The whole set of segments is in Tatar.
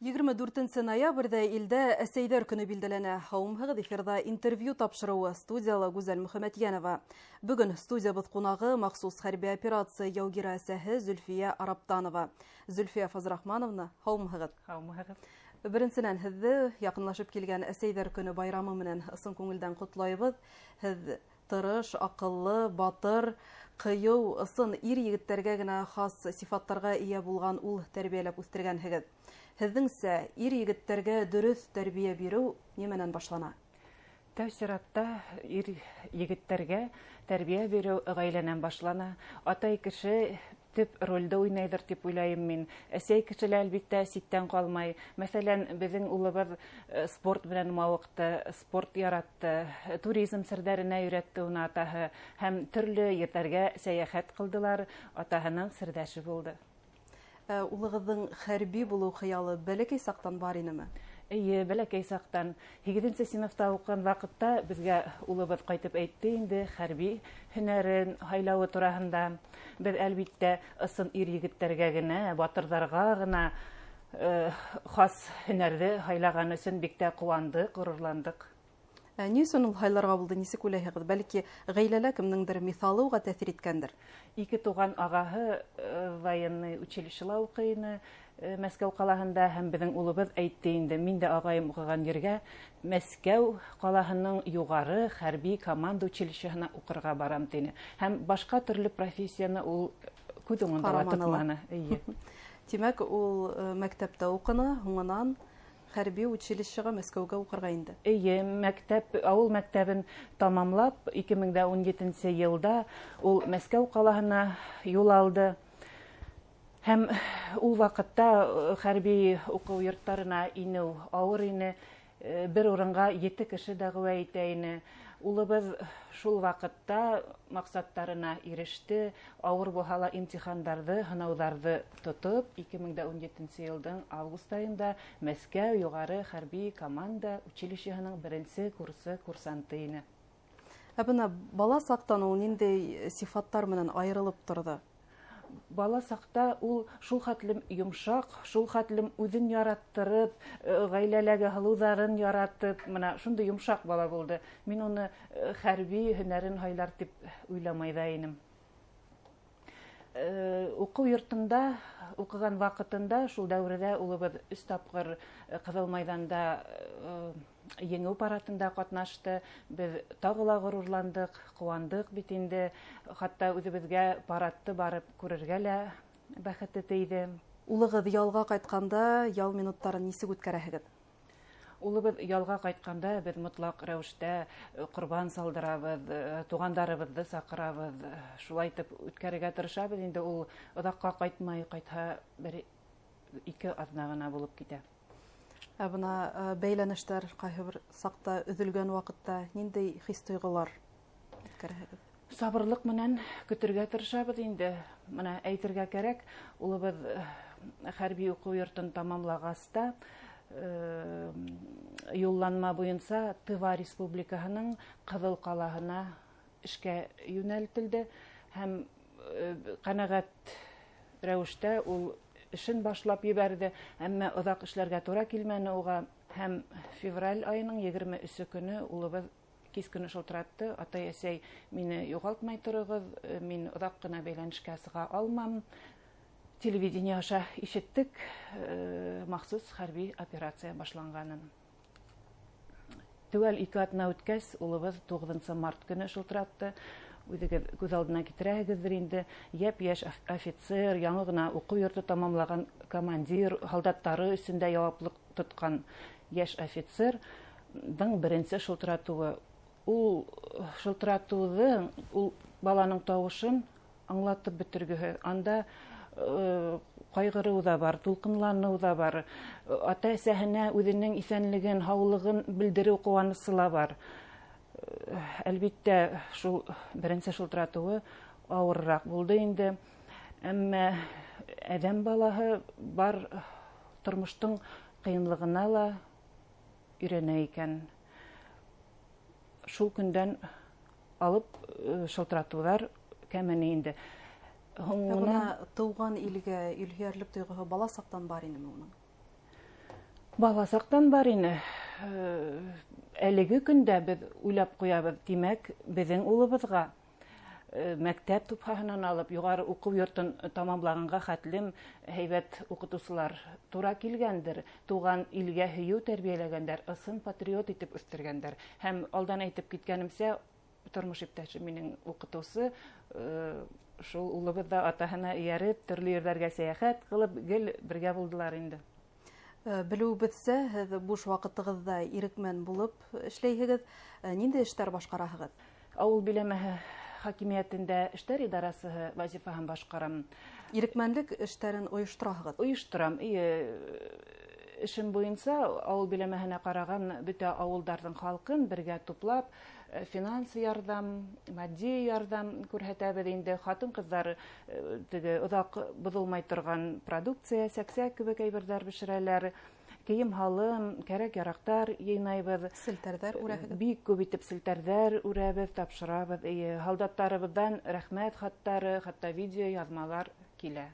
24 ноябрьдә илдә әсәйдәр көне билдәләнә. Һаумһыгыз эфирда интервью тапшыруы студияла Гүзәл Мөхәммәтьянова. Бүген студиябыз кунагы махсус хәрби операция яугиры әсәһе Зөлфия Араптанова. Зөлфия Фазрахмановна, һаумһыгыз. Һаумһыгыз. Беренчедән һезне якынлашып килгән әсәйдәр көне байрамы менән ысын күңелдән котлайбыз. Һез тырыш, акыллы, батыр, кыю, ысын ир-егетләргә генә хас сифаттарга ия булган ул тәрбияләп үстергәнһегез. Һезнеңсә ир-егетләргә дөрес тәрбия бирү нимәнән башлана? Тәүсиратта ир-егетләргә тәрбия бирү гаиләнән башлана. Атай кеше төп рольдә уйнайдыр дип уйлайым мин. Әсәй кешеләр әлбиттә ситтән калмай. Мәсәлән, безнең улыбыз спорт белән мавыкты, спорт яратты, туризм серләренә өйрәтте уны атаһы һәм төрле ерләргә сәяхәт кылдылар. Атаһының сердәше булды. Улыгызның хәрби булу хыялы бәләкәй сактан бар инеме? Бәләкәй сактан 8нче сыйныфта укыган вакытта безгә улыбыз кайтып әйтте инде хәрби һөнәрен һайлауы тураһында. Без әлбиттә ысын ир-егетләргә генә, батырларга гына хас һөнәрне һайлаган өчен бик тә куандык, горурландык. Ни өчен ул һайларга булды, нисек уйлайһығыз? Бәлки гаиләлә кемнеңдер мисалы уга тәэсир иткәндер? Ике туган агаһы военный училищеда укый ине, Мәскәү калаһында, һәм безнең улыбыз әйтте инде, мин дә агайым укыган ергә Мәскәү калаһының югары хәрби команда училищеһына укырга барам дине. Һәм башка төрле профессияны ул күз уңында тотманы. Димәк, ул мәктәптә укыны, һуңынан хәрби училищега Мәскәүгә укырга инде. Авыл мәктәбен тамамлап, 2017 елда ул Мәскәү калаһына юл алды. Һәм ул вакытта хәрби уку йортларына инеү авыр ине. Бер урынга 7 кеше дәгъва итә ине. Улыбыз шул вакытта максаттарына иреште. Авыр булһа имтихандарды, һынауҙарҙы тотоп, 2017 елдың август айында Мәскәү югары хәрби команда училищеһының 1-нче курсы курсанты ине. Бына бала сактан ул ниндәй сифаттар менән айырылып торды? Бала сакта ул шул хәтлем йомшак, шул хәтлем үҙен яраттырып, гаиләләге һылыуҙарын яратып, менә шундый йомшак бала булды. Мин уны хәрби һөнәрен һайлар дип уйламай ҙа инем. Уку йортында укыган вакытында, шул дәүрәдә улыбыз 3 тапкыр Кызыл майданда еңеү парадында катнашты. Без тагы ла горурландык, куандык бит инде. Хатта үзебезгә парадты барып күрергә лә бәхете тейде. Улыгыз ялга кайтканда, ял минуттарын нисек үткәрәһегез? Улыбыз ялга кайтканда, без мотлак рәвештә корбан салдырабыз, тугандарыбызды сакырабыз. Шулай итеп үткәрергә тырышабыз. Инде ул озакка кайтмай, кайтһа, 1-2 азна гына булып китә. Бына бәйләнештәр кайһы бер сакта өҙөлгән вакытта ниндәй хис-тойғылар үткәрәһегеҙ? Сабырлык менән көтөргә тырышабыз инде. Менә әйтергә кәрәк, улыбыз хәрби уку йортын тамамлагаста, юлланма буйынса Тыва Республикаһының Кызыл калаһына эшкә юнәлтелде һәм ҡәнәғәт рәүештә ул эшен башлап ебәрде, әммә оҙаҡ эшләргә тура килмәне уға. Һәм февраль айының 23 көне улыбыз кис көне шылтыратты. Атай, әсәй, мине юғалтмай торығыҙ, мин оҙаҡ ҡына бәйләнешкә сыға алмам. Телевидение аша ишеттек махсус хәрби операция башланғанын. Төгәл 2 атна үткәс, улыбыз 9 март көне шылтыратты. Үҙегеҙ күҙ алдына китерәһегеҙҙер инде. Йәп-йәш офицер, яңы ғына уҡыу йорто тамамлаған командир, һалдаттары өсөндә яуаплыҡ тотҡан йәш офицерҙың 1-нче шылтыратыуы. Ул шылтыратыуҙы, ул баланың тауышын аңлатып бөтөргөһө. Анда ҡайғырыу ҙа бар, тулҡынланыу ҙа бар. Ата-әсәһенә үҙенең иҫәнлеген, һаулығын белдереү ҡыуанысы ла бар. Әлбиттә, шул 1-нче шылтыратыуы ауырыраҡ булды инде. Әммә әҙәм балаһы бар тормоштоң ҡыйынлығына ла өйрәнә икән. Шул көндән алып шылтыратыуҙар кәмене инде. Бына тыуған илгә илһөйәрлек тойғоһо бала саҡтан бар инеме уның? Баласақтан бар ине. Әлеге көндә без уйлап куябыз, димәк, безнең улыбызга мәктәп тупһаһынан алып, югары уку йортын тамамлаганга хәтлем һәйбәт укытучылар тура килгәндер. Туган илгә һөю тәрбияләгәннәр, ысын патриот итеп үстергәннәр. Һәм алдан әйтеп киткәнемсә, тормыш иптәшем минем укытучы шул улыбыз да атаһына ияреп, төрле ерләргә сәяхәт кылып, гел бергә булдылар инде. Белүебезсә, һез буш вакытыгызда ирекмән булып эшләйһегез. Нинди эшләр башкараһыгыз? Авыл биләмәһе хакимиятендә эшләр идарасы вазифаһын башкарам. Ирекмәнлек эшләрен оештыраһыгыз. Оештырам. Эшем буенча авыл биләмәһенә караган бөтә авылдарның халкын бергә туплап, финанс ярдәм, матди ярдәм күрһәтәбез инде. Хатын-кызлар теге озак бозылмай торган продукция, сәксәк кебек әйберләр бешерәләр. Кием-халым, кәрәк-ярактар йыйнайбыз. Селтәрдәр үрәһегез. Бик күп итеп селтәрдәр үрәбез, тапшырабыз. Һалдаттарыбыздан рәхмәт хаттары, хатта видео язмалар килә.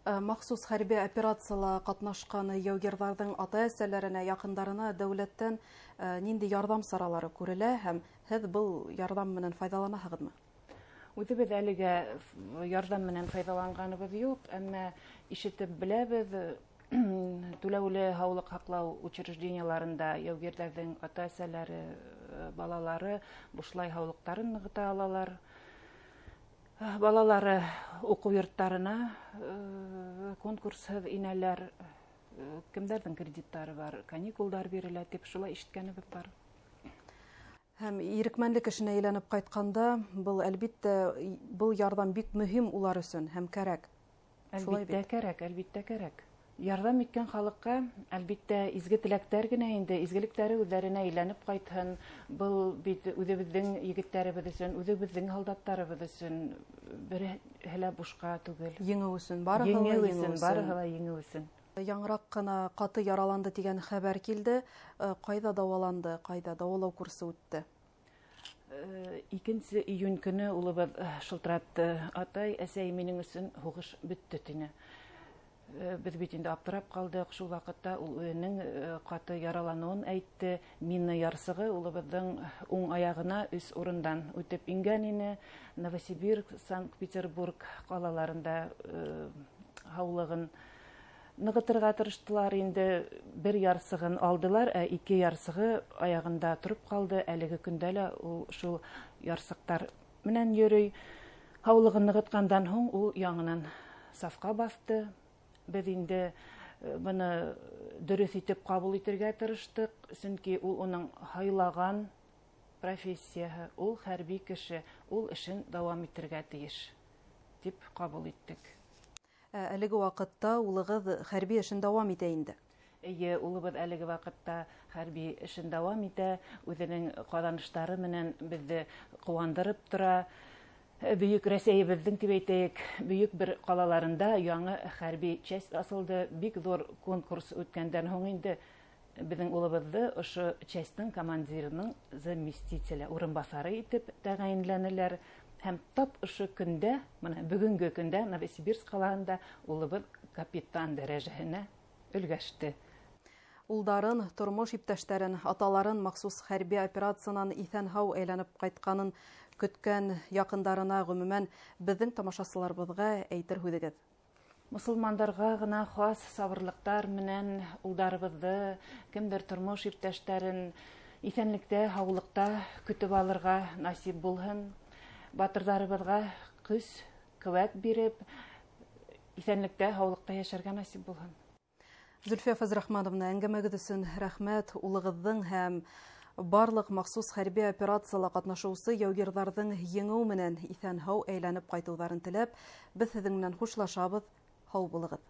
Махсус хәрби операцияларда катнашкан яугирларның ата-әсәләренә, якындарына дәүләттән нинди ярдәм саралары күрелә һәм һез был ярдәм менән файдаланаһыгызмы? Үзебез әлегә ярдәм менән файдаланганыбыз юк, әмма ишетеп беләбез, түләүле һаулык һаклау учрежденияларында яугирләрнең ата-әсәләре, балалары бушлай һаулыктарын ныгыта алалар. Балалары уку йорттарына конкурсһыз инәләр, кемдәрнең кредиттары бар, каникулдар бирелә дип шулай ишеткәнебез бар. Һәм ирекмәнлек эшенә әйләнеп кайтканда, был әлбиттә был ярдәм бик мөһим улар өчен һәм кәрәк. Әлбиттә кәрәк. Ярдәм иткән халыкка әлбиттә изге теләктәр генә инде, изгелекләре үзләренә әйләнеп кайтһын. Был бит үзебезнең егетләребез өчен, үзебезнең һалдаттарыбыз өчен берәһелә бушка түгел. Еңү өчен, барыһы еңү өчен. Яңрак кына каты яраланды дигән хәбәр килде. Кайда дәваланды, кайда дәвалау курсы үтте? 2 июнь көне улыбыз шылтыратты. Атай, әсәй, минең өчен һугыш бетте тине. Без бит инде аптырап калдык. Шул вакытта ул үзенең каты яралануын әйтте. Мина ярсыгы улыбызның уң аягына 3 урындан үтеп ингән ине. Новосибирск, Санкт-Петербург калаларында һаулыгын ныгытырга тырыштылар инде. 1 ярсыгын алдылар, 2 ярсыгы аягында турып калды. Әлеге көндә лә ул шул ярсыктар менән йөрөй. Һаулыгын ныгыткандан һуң ул яңынан сафка басты. Без инде моны дөрес итеп кабул итәргә тырыштык, чөнки ул уның хайлаган профессияһы, ул хәрби кеше, ул эшен дәвам итәргә тиеш дип кабул иттек. Әлеге вакытта улыгыз хәрби эшен дәвам итә инде. Улыбыз әлеге вакытта хәрби эшен дәвам итә, үзенең каданыштары менән безне куандырып тора. Бөек Рәсәйебезнең дип әйтәйек, бөек бер калаларында яңа хәрби часть асылды. Бик зур конкурс үткәндән һуң инде безнең улыбызны ошо частьнең командирының заместителе, урынбасары итеп тәгаенләнеләр. Һәм тап ошо көндә, менә бүгенге көндә Новосибирск каласында улыбыз капитан дәрәҗәһенә өлгәште. Улдарын, тормыш иптәшләрен, аталарын махсус хәрби операциянан исән-һау әйләнеп кайтканын көткән якындарына, гомумән безнең тамашачыларыбызга әйтер һүзегез? Мусулмандарга гына хас сабырлыктар менән улдарыбызны, кемдер тормыш иптәшләрен исәнлектә, һаулыкта көтеп алырга насип булһын. Батырларыбызга көч, куәт биреп, исәнлектә, һаулыкта яшәргә насип булһын. Зөлфия Фазрахмановна, әңгәмәгез өчен рәхмәт. Улыгызның һәм барлык махсус хәрби операцияларда катнашучы яугирларның еңү менән исән-һау әйләнеп кайтуларын теләп, без сезнең белән хушлашабыз. Һау булыгыз.